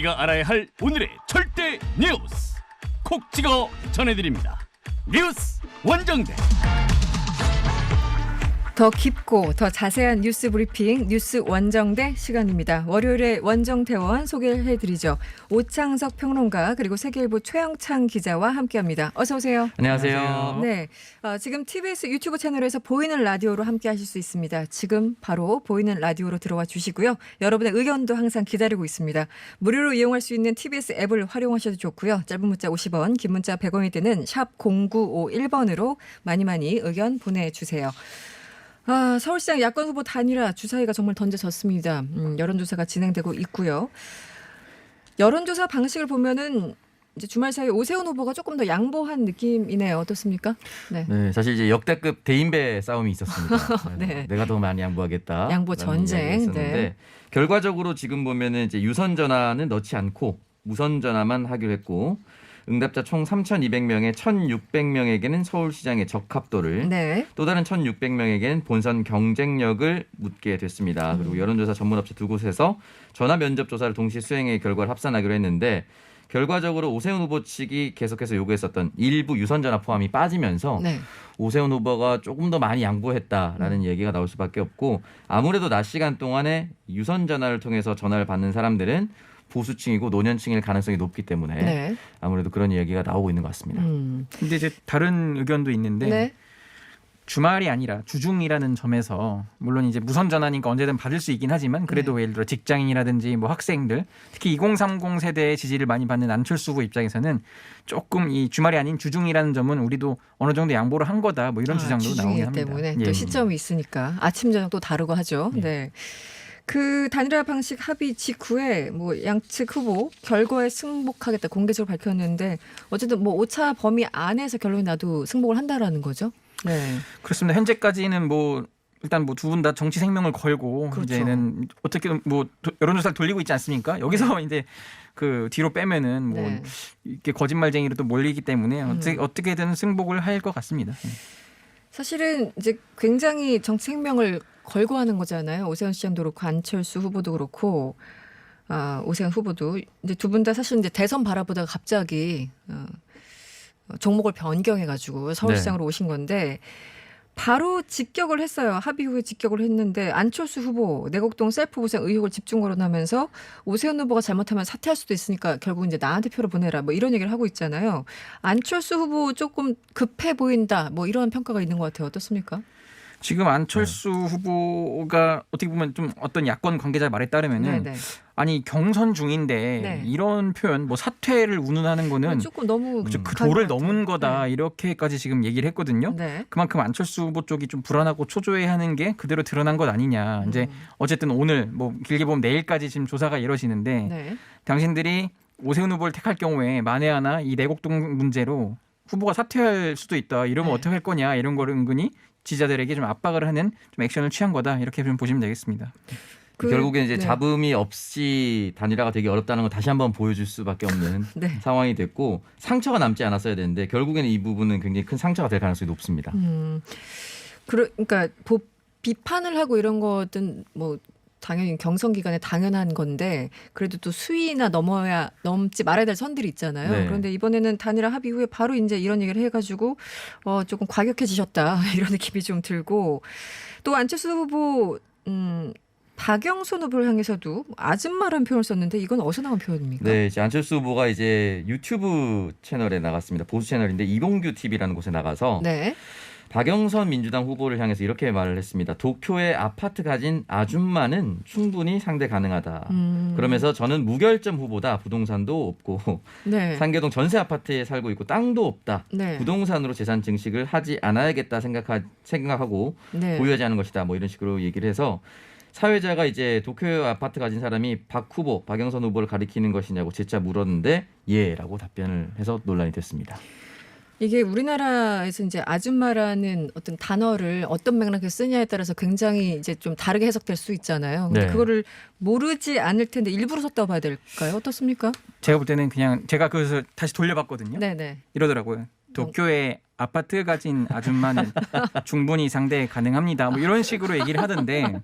우리가 알아야 할 오늘의 절대 뉴스 콕 찍어 전해드립니다. 뉴스 원정대. 더 깊고 더 자세한 뉴스 브리핑 뉴스 원정대 시간입니다. 월요일에 원정대원 소개해드리죠. 오창석 평론가 그리고 세계일보 최영창 기자와 함께합니다. 어서 오세요. 안녕하세요. 네, 지금 TBS 유튜브 채널에서 보이는 라디오로 함께하실 수 있습니다. 지금 바로 보이는 라디오로 들어와 주시고요. 여러분의 의견도 항상 기다리고 있습니다. 무료로 이용할 수 있는 TBS 앱을 활용하셔도 좋고요. 짧은 문자 50원, 긴 문자 100원이 드는 샵 0951번으로 많이 의견 보내주세요. 서울시장 야권 후보 단일화 주사위가 정말 던져졌습니다. 여론조사가 진행되고 있고요. 여론조사 방식을 보면은 이제 주말 사이 오세훈 후보가 조금 더 양보한 느낌이네요. 어떻습니까? 네. 네, 사실 이제 역대급 대인배 싸움이 있었습니다. 네. 내가 더 많이 양보하겠다. 양보 전쟁. 네. 결과적으로 지금 보면은 이제 유선 전화는 넣지 않고 무선 전화만 하기로 했고 응답자 총 3,200명에 1,600명에게는 서울시장의 적합도를 네. 또 다른 1,600명에게는 본선 경쟁력을 묻게 됐습니다. 그리고 여론조사 전문업체 두 곳에서 전화 면접 조사를 동시 수행의 결과를 합산하기로 했는데 결과적으로 오세훈 후보 측이 계속해서 요구했었던 일부 유선전화 포함이 빠지면서 네. 오세훈 후보가 조금 더 많이 양보했다라는 얘기가 나올 수밖에 없고 아무래도 낮 시간 동안에 유선전화를 통해서 전화를 받는 사람들은 보수층이고 노년층일 가능성이 높기 때문에 네. 아무래도 그런 이야기가 나오고 있는 것 같습니다. 근데 이제 다른 의견도 있는데 네. 주말이 아니라 주중이라는 점에서 물론 이제 무선 전화니까 언제든 받을 수 있긴 하지만 그래도 예를 들어 직장인이라든지 뭐 학생들 특히 2030 세대의 지지를 많이 받는 안철수 후보 입장에서는 조금 이 주말이 아닌 주중이라는 점은 우리도 어느 정도 양보를 한 거다 뭐 이런 주장도 나오긴 주중이기 합니다. 때문에 예. 또 시점이 있으니까 아침 저녁 또 다르고 하죠. 네. 그 단일화 방식 합의 직후에 뭐 양측 후보 결과에 승복하겠다 공개적으로 밝혔는데 어쨌든 뭐 오차 범위 안에서 결론이 나도 승복을 한다라는 거죠. 네. 그렇습니다. 현재까지는 뭐 일단 뭐 두 분 다 정치 생명을 걸고 그렇죠. 이제는 어떻게든 뭐 여론조사를 돌리고 있지 않습니까? 여기서 이제 그 뒤로 빼면은 뭐 네. 이렇게 거짓말쟁이로 또 몰리기 때문에 어떻게든 승복을 할 것 같습니다. 사실은 이제 굉장히 정치 생명을 걸고 하는 거잖아요. 오세훈 시장도 그렇고 안철수 후보도 그렇고 오세훈 후보도 이제 두 분 다 사실 이제 대선 바라보다가 갑자기 종목을 변경해가지고 서울시장으로 오신 건데 바로 직격을 했어요. 합의 후에 직격을 했는데 안철수 후보 내곡동 셀프 보상 의혹을 집중 거론하면서 오세훈 후보가 잘못하면 사퇴할 수도 있으니까 결국 이제 나한테 표를 보내라 뭐 이런 얘기를 하고 있잖아요. 안철수 후보 조금 급해 보인다 뭐 이런 평가가 있는 것 같아요. 어떻습니까? 지금 안철수 후보가 어떻게 보면 좀 어떤 야권 관계자 말에 따르면은 네네. 아니 경선 중인데 네. 이런 표현 뭐 사퇴를 운운하는 거는 조금 너무 그 강한 도를 것 넘은 같아요. 거다 이렇게까지 지금 얘기를 했거든요. 네. 그만큼 안철수 후보 쪽이 좀 불안하고 초조해하는 게 그대로 드러난 것 아니냐. 이제 어쨌든 오늘 뭐 길게 보면 내일까지 지금 조사가 이뤄지는데 네. 당신들이 오세훈 후보를 택할 경우에 만에 하나 이 내곡동 문제로 후보가 사퇴할 수도 있다. 이러면 네. 어떻게 할 거냐 이런 거를 은근히 지지자들에게 좀 압박을 하는 좀 액션을 취한 거다 이렇게 좀 보시면 되겠습니다. 결국엔 이제 네. 잡음이 없이 단일화가 되게 어렵다는 걸 다시 한번 보여줄 수밖에 없는 네. 상황이 됐고 상처가 남지 않았어야 되는데 결국에는 이 부분은 굉장히 큰 상처가 될 가능성이 높습니다. 그러니까 비판을 하고 이런 것은 뭐 당연히 경선 기간에 당연한 건데 그래도 또 수위나 넘지 말아야 될 선들이 있잖아요. 네. 그런데 이번에는 단일화 합의 후에 바로 이제 이런 얘기를 해가지고 조금 과격해지셨다 이런 느낌이 좀 들고 또 안철수 후보 박영선 후보를 향해서도 아줌마라는 표현을 썼는데 이건 어디서 나온 표현입니까? 네, 이제 안철수 후보가 이제 유튜브 채널에 나갔습니다. 보수 채널인데 이동규 TV라는 곳에 나가서 네. 박영선 민주당 후보를 향해서 이렇게 말을 했습니다. 도쿄에 아파트 가진 아줌마는 충분히 상대 가능하다. 그러면서 저는 무결점 후보다. 부동산도 없고 네. 상계동 전세 아파트에 살고 있고 땅도 없다. 네. 부동산으로 재산 증식을 하지 않아야겠다 생각하고 네. 보유하지 않은 것이다. 뭐 이런 식으로 얘기를 해서 사회자가 이제 도쿄 아파트 가진 사람이 박 후보, 박영선 후보를 가리키는 것이냐고 재차 물었는데 예라고 답변을 해서 논란이 됐습니다. 이게 우리나라에서 이제 아줌마라는 어떤 단어를 어떤 맥락에 쓰냐에 따라서 굉장히 이제 좀 다르게 해석될 수 있잖아요. 근데 네. 그거를 모르지 않을 텐데 일부러 썼다고 봐야 될까요? 어떻습니까? 제가 볼 때는 그냥 제가 그래서 다시 돌려봤거든요. 네네. 이러더라고요. 도쿄에 아파트 가진 아줌마는 충분히 상대 가능합니다. 뭐 이런 식으로 얘기를 하던데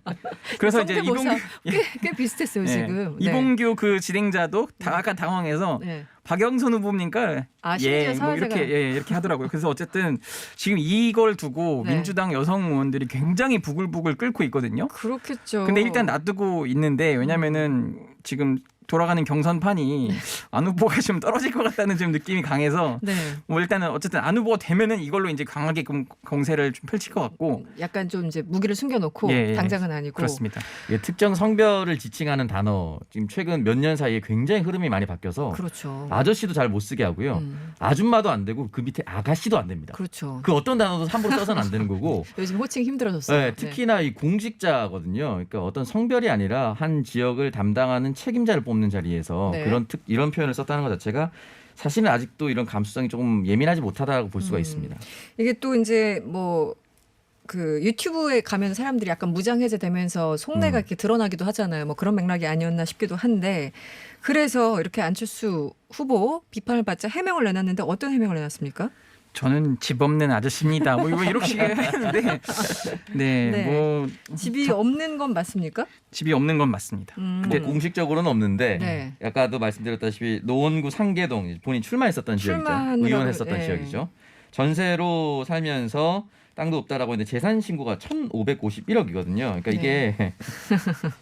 그래서 이제 성대모사 이봉규 꽤 비슷했어요 지금. 네. 이봉규 그 진행자도 다 약간 당황해서 네. 박영선 후보입니까? 심지어 뭐 사회자가- 이렇게 하더라고요. 그래서 어쨌든 지금 이걸 두고 네. 민주당 여성 의원들이 굉장히 부글부글 끓고 있거든요. 그렇겠죠. 근데 일단 놔두고 있는데 왜냐면은 지금 돌아가는 경선판이 안 후보가 좀 떨어질 것 같다는 좀 느낌이 강해서 네. 뭐 일단은 어쨌든 안 후보가 되면은 이걸로 이제 강하게 공세를 좀 펼칠 것 같고 약간 좀 이제 무기를 숨겨놓고 예, 예. 당장은 아니고. 그렇습니다. 이게 특정 성별을 지칭하는 단어 지금 최근 몇 년 사이에 굉장히 흐름이 많이 바뀌어서 그렇죠. 아저씨도 잘 못 쓰게 하고요. 아줌마도 안 되고 그 밑에 아가씨도 안 됩니다. 그렇죠. 그 어떤 단어도 함부로 써서는 안 되는 거고 요즘 호칭 힘들어졌어요. 네, 특히나 이 공직자거든요. 그러니까 어떤 성별이 아니라 한 지역을 담당하는 책임자를 뽑는 자리에서 네. 이런 표현을 썼다는 것 자체가 사실은 아직도 이런 감수성이 조금 예민하지 못하다고 볼 수가 있습니다. 이게 또 이제 뭐 그 유튜브에 가면 사람들이 약간 무장해제되면서 속내가 이렇게 드러나기도 하잖아요. 뭐 그런 맥락이 아니었나 싶기도 한데 그래서 이렇게 안철수 후보 비판을 받자 해명을 내놨는데 어떤 해명을 내놨습니까? 저는 집 없는 아저씨입니다. 뭐 이렇게 했는데 네, 네. 뭐 집이 없는 건 맞습니까? 집이 없는 건 맞습니다. 근데 공식적으로는 없는데 네. 아까도 말씀드렸다시피 노원구 상계동 본인 출마했었던 지역이죠. 출마하느라고, 의원했었던 예. 지역이죠. 전세로 살면서 땅도 없다라고 했는데 재산 신고가 1,551억이거든요. 그러니까 이게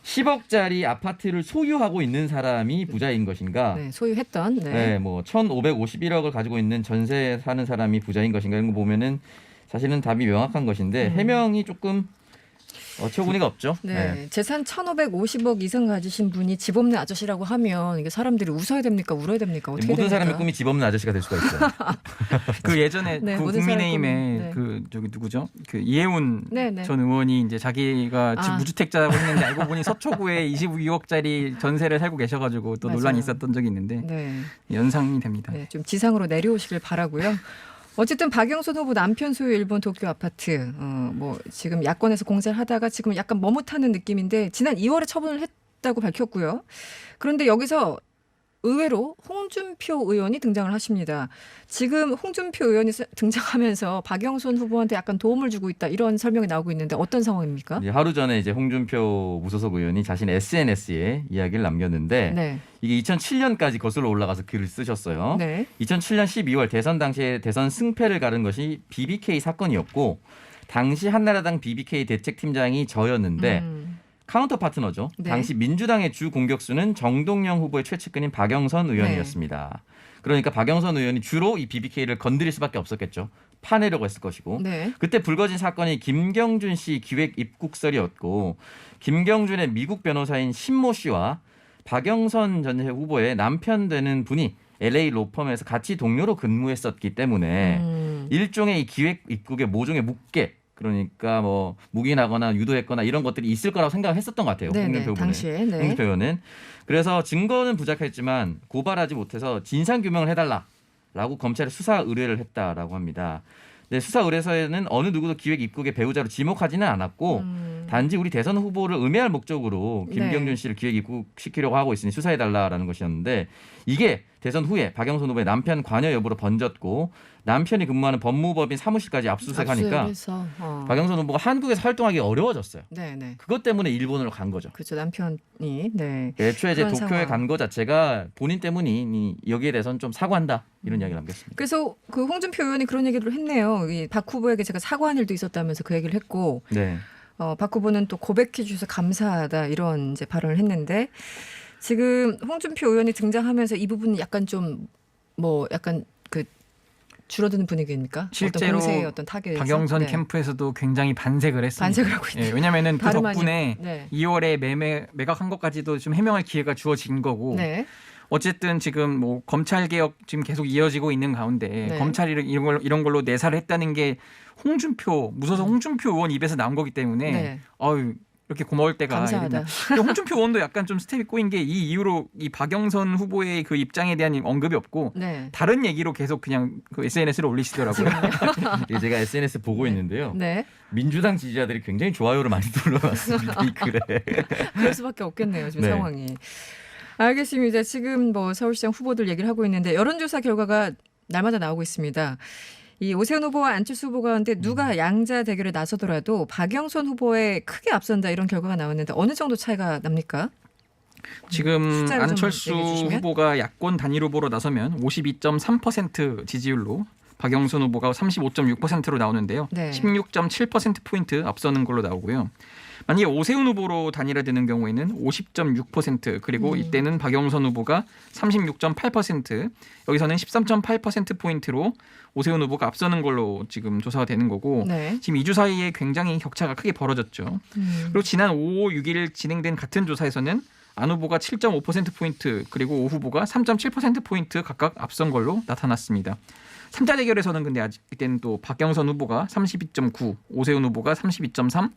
10억짜리 아파트를 소유하고 있는 사람이 부자인 것인가? 네, 소유했던. 네. 네, 뭐 1,551억을 가지고 있는 전세 사는 사람이 부자인 것인가 이런 거 보면은 사실은 답이 명확한 것인데 해명이 조금 어처구니가 없죠. 네. 재산 1,550억 이상 가지신 분이 집 없는 아저씨라고 하면 이게 사람들이 웃어야 됩니까? 울어야 됩니까? 어떻게 모든 됩니까? 사람의 꿈이 집 없는 아저씨가 될 수가 있어요. 그 예전에 네, 그 모든 사람의 국민의힘에 꿈, 네. 그 저기 누구죠? 그 이해운 네, 네. 전 의원이 이제 자기가 아. 무주택자라고 했는데 알고 보니 서초구에 22억짜리 전세를 살고 계셔가지고 또 맞아요. 논란이 있었던 적이 있는데 네. 연상이 됩니다. 네, 좀 지상으로 내려오시길 바라고요. 어쨌든 박영선 후보 남편 소유 일본 도쿄 아파트 뭐 지금 야권에서 공세를 하다가 지금 약간 머뭇하는 느낌인데 지난 2월에 처분을 했다고 밝혔고요. 그런데 여기서 의외로 홍준표 의원이 등장을 하십니다. 지금 홍준표 의원이 등장하면서 박영선 후보한테 약간 도움을 주고 있다 이런 설명이 나오고 있는데 어떤 상황입니까? 이제 하루 전에 이제 홍준표 무소속 의원이 자신 SNS에 이야기를 남겼는데 네. 이게 2007년까지 거슬러 올라가서 글을 쓰셨어요. 네. 2007년 12월 대선 당시에 대선 승패를 가른 것이 BBK 사건이었고 당시 한나라당 BBK 대책팀장이 저였는데 카운터 파트너죠. 네. 당시 민주당의 주 공격수는 정동영 후보의 최측근인 박영선 의원이었습니다. 그러니까 박영선 의원이 주로 이 BBK를 건드릴 수밖에 없었겠죠. 파내려고 했을 것이고. 네. 그때 불거진 사건이 김경준 씨 기획 입국설이었고 김경준의 미국 변호사인 신모 씨와 박영선 전 후보의 남편 되는 분이 LA 로펌에서 같이 동료로 근무했었기 때문에 일종의 이 기획 입국의 모종의 묵계 그러니까 뭐 묵인하거나 유도했거나 이런 것들이 있을 거라고 생각했었던 것 같아요. 네네, 홍준표 당시에. 네. 홍준표 의원은. 그래서 증거는 부족했지만 고발하지 못해서 진상 규명을 해달라라고 검찰에 수사 의뢰를 했다라고 합니다. 네, 수사 의뢰서에는 어느 누구도 기획 입국의 배우자로 지목하지는 않았고 단지 우리 대선 후보를 음해할 목적으로 김경준 네. 씨를 기획 입국시키려고 하고 있으니 수사해달라라는 것이었는데 이게 대선 후에 박영선 후보의 남편 관여 여부로 번졌고 남편이 근무하는 법무법인 사무실까지 압수수색하니까 압수해서, 박영선 후보가 한국에서 활동하기 어려워졌어요. 네네. 그것 때문에 일본으로 간 거죠. 그렇죠. 남편이. 네. 애초에 이제 그런 도쿄에 상황. 간 거 자체가 본인 때문이니 여기에 대해서는 좀 사과한다 이런 이야기를 남겼습니다. 그래서 그 홍준표 의원이 그런 얘기를 했네요. 이 박 후보에게 제가 사과한 일도 있었다면서 그 얘기를 했고, 네. 박 후보는 또 고백해 주셔서 감사하다 이런 이제 발언을 했는데 지금 홍준표 의원이 등장하면서 이 부분은 약간 좀 뭐 약간 그 줄어드는 분위기입니까? 실제로 어떤 공세의 어떤 타격에서 박영선 네. 캠프에서도 굉장히 반색을 했습니다. 반색을 하고 있네요. 예, 왜냐하면 그 발음 덕분에 네. 2월에 매각한 것까지도 좀 해명할 기회가 주어진 거고 네. 어쨌든 지금 뭐 검찰 개혁 지금 계속 이어지고 있는 가운데 네. 검찰이 이런 걸로 내사를 했다는 게 무소속 홍준표 의원 입에서 나온 거기 때문에 네. 어유 이렇게 고마울 때가 감사하다. 이랬나. 근데 홍준표 의원도 약간 좀 스텝이 꼬인 게 이 이후로 이 박영선 후보의 그 입장에 대한 언급이 없고 네. 다른 얘기로 계속 그냥 그 SNS를 올리시더라고요. 이게 제가 SNS 보고 있는데요. 네. 민주당 지지자들이 굉장히 좋아요를 많이 눌러놨습니다. 이 글에. 그럴 수밖에 없겠네요. 지금 네. 상황이. 알겠습니다. 지금 뭐 서울시장 후보들 얘기를 하고 있는데 여론조사 결과가 날마다 나오고 있습니다. 이 오세훈 후보와 안철수 후보 가운데 누가 양자 대결에 나서더라도 박영선 후보에 크게 앞선다 이런 결과가 나왔는데 어느 정도 차이가 납니까? 지금 숫자를 좀 안철수 얘기해 주시면? 후보가 야권 단일 후보로 나서면 52.3% 지지율로 박영선 후보가 35.6%로 나오는데요. 네. 16.7%포인트 앞서는 걸로 나오고요. 만약에 오세훈 후보로 단일화되는 경우에는 50.6% 그리고 이때는 박영선 후보가 36.8% 여기서는 13.8%포인트로 오세훈 후보가 앞서는 걸로 지금 조사가 되는 거고 네. 지금 2주 사이에 굉장히 격차가 크게 벌어졌죠. 그리고 지난 5, 6일 진행된 같은 조사에서는 안 후보가 7.5%포인트 그리고 오 후보가 3.7%포인트 각각 앞선 걸로 나타났습니다. 3자 대결에서는 근데 아직 이때는 또 박영선 후보가 32.9, 오세훈 후보가 32.3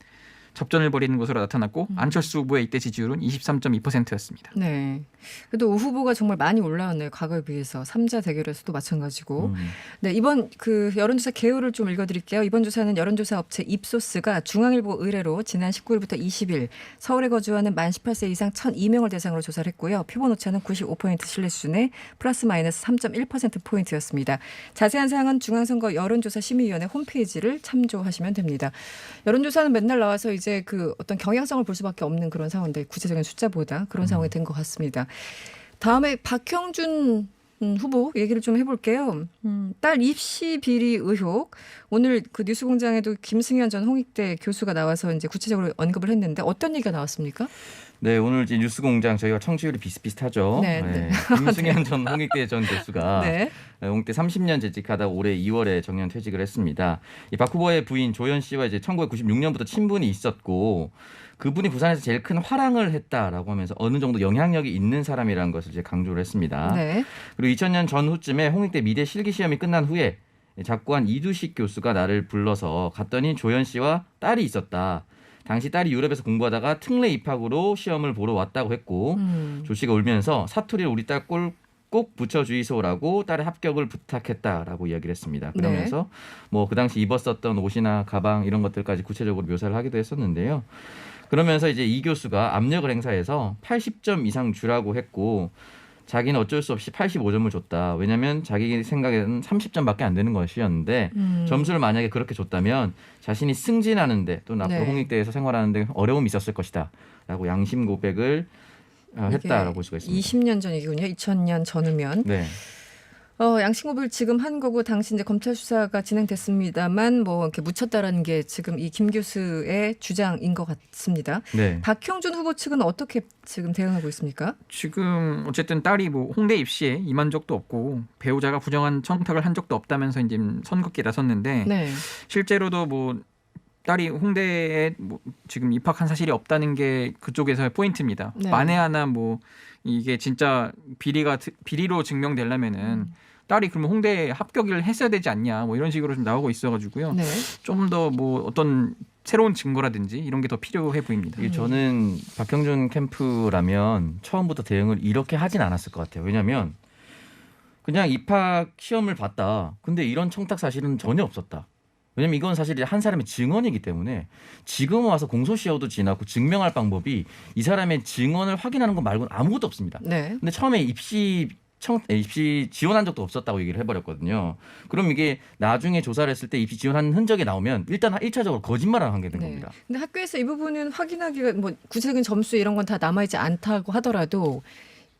접전을 벌이는 것으로 나타났고 안철수 후보의 이때 지지율은 23.2%였습니다. 네. 그래도 오 후보가 정말 많이 올라왔네요. 과거에 비해서. 3자 대결에서도 마찬가지고. 네, 이번 그 여론조사 개요를 좀 읽어드릴게요. 이번 조사는 여론조사 업체 입소스가 중앙일보 의뢰로 지난 19일부터 20일 서울에 거주하는 만 18세 이상 1,002명을 대상으로 조사를 했고요. 표본 오차는 95% 신뢰 수준의 플러스 마이너스 3.1%포인트였습니다. 자세한 사항은 중앙선거 여론조사 심의위원회 홈페이지를 참조하시면 됩니다. 여론조사는 맨날 나와서 이제 그 어떤 경향성을 볼 수밖에 없는 그런 상황인데 구체적인 숫자보다 그런 상황이 된 것 같습니다. 다음에 박형준 후보 얘기를 좀 해볼게요. 딸 입시 비리 의혹. 오늘 그 뉴스공장에도 김승현 전 홍익대 교수가 나와서 이제 구체적으로 언급을 했는데 어떤 얘기가 나왔습니까? 네, 오늘 이제 뉴스공장 저희가 청취율이 비슷비슷하죠. 네, 네. 김승현 전 홍익대 전 교수가 네. 홍익대 30년 재직하다 올해 2월에 정년 퇴직을 했습니다. 이 박 후보의 부인 조연 씨와 이제 1996년부터 친분이 있었고 그분이 부산에서 제일 큰 화랑을 했다라고 하면서 어느 정도 영향력이 있는 사람이라는 것을 이제 강조를 했습니다. 네. 그리고 2000년 전후쯤에 홍익대 미대 실기 시험이 끝난 후에 작고한 이두식 교수가 나를 불러서 갔더니 조연 씨와 딸이 있었다. 당시 딸이 유럽에서 공부하다가 특례 입학으로 시험을 보러 왔다고 했고 조 씨가 울면서 사투리를 우리 딸 꼭 붙여주이소라고 딸의 합격을 부탁했다라고 이야기를 했습니다. 그러면서 뭐 그 당시 입었었던 옷이나 가방 이런 것들까지 구체적으로 묘사를 하기도 했었는데요. 그러면서 이제 이 교수가 압력을 행사해서 80점 이상 주라고 했고 자기는 어쩔 수 없이 85점을 줬다. 왜냐하면 자기 생각에는 30점밖에 안 되는 것이었는데 점수를 만약에 그렇게 줬다면 자신이 승진하는데 또는 앞으로 네. 홍익대에서 생활하는데 어려움이 있었을 것이다. 라고 양심 고백을 했다라고 볼 수가 있습니다. 20년 전 얘기군요. 2000년 전후면. 네. 양심 고백을 지금 한 거고 당시 이제 검찰 수사가 진행됐습니다만 뭐 이렇게 묻혔다라는 게 지금 이 김 교수의 주장인 것 같습니다. 네. 박형준 후보 측은 어떻게 지금 대응하고 있습니까? 지금 어쨌든 딸이 뭐 홍대 입시에 임한 적도 없고 배우자가 부정한 청탁을 한 적도 없다면서 이제 선긋기에 나섰는데 네. 실제로도 뭐 딸이 홍대에 뭐 지금 입학한 사실이 없다는 게 그쪽에서의 포인트입니다. 네. 만에 하나 뭐 이게 진짜 비리로 증명되려면은 딸이 그러면 홍대에 합격을 했어야 되지 않냐 뭐 이런 식으로 좀 나오고 있어가지고요. 네. 좀 더 뭐 어떤 새로운 증거라든지 이런 게 더 필요해 보입니다. 이게 저는 박형준 캠프라면 처음부터 대응을 이렇게 하진 않았을 것 같아요. 왜냐하면 그냥 입학 시험을 봤다. 근데 이런 청탁 사실은 전혀 없었다. 왜냐면 이건 사실 한 사람의 증언이기 때문에 지금 와서 공소시효도 지나고 증명할 방법이 이 사람의 증언을 확인하는 것 말고는 아무것도 없습니다. 네. 근데 처음에 입시 지원한 적도 없었다고 얘기를 해버렸거든요. 그럼 이게 나중에 조사를 했을 때 입시 지원한 흔적이 나오면 일단 1차적으로 거짓말을 한 게 된 겁니다. 근데 학교에서 이 부분은 확인하기가 뭐 구체적인 점수 이런 건 다 남아있지 않다고 하더라도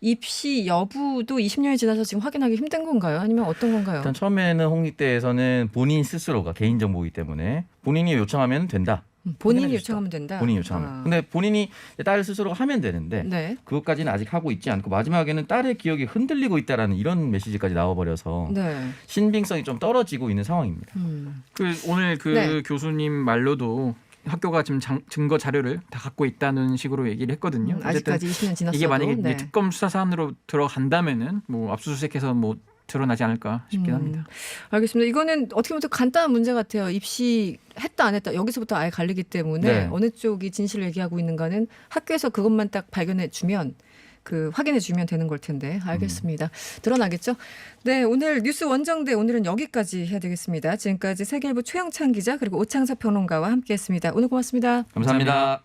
입시 여부도 20년이 지나서 지금 확인하기 힘든 건가요? 아니면 어떤 건가요? 일단 처음에는 홍익대에서는 본인 스스로가 개인정보이기 때문에 본인이 요청하면 된다. 본인이 확인해 주시다. 요청하면 된다. 본인이 요청하면. 근데 본인이 딸 스스로가 하면 되는데 네. 그것까지는 아직 하고 있지 않고 마지막에는 딸의 기억이 흔들리고 있다라는 이런 메시지까지 나와버려서 네. 신빙성이 좀 떨어지고 있는 상황입니다. 오늘 네. 교수님 말로도 학교가 지금 증거 자료를 다 갖고 있다는 식으로 얘기를 했거든요. 어쨌든 아직까지 20년 지났어도. 이게 만약에 이제 네. 특검 수사 사안으로 들어간다면은 뭐 압수수색해서 뭐 드러나지 않을까 싶긴 합니다. 알겠습니다. 이거는 어떻게 보면 더 간단한 문제 같아요. 입시 했다 안 했다 여기서부터 아예 갈리기 때문에 네. 어느 쪽이 진실을 얘기하고 있는가는 학교에서 그것만 딱 발견해 주면 확인해 주면 되는 걸 텐데 알겠습니다. 드러나겠죠? 네, 오늘 뉴스 원정대 오늘은 여기까지 해야 되겠습니다. 지금까지 세계일보 최영찬 기자 그리고 오창석 평론가와 함께했습니다. 오늘 고맙습니다. 감사합니다.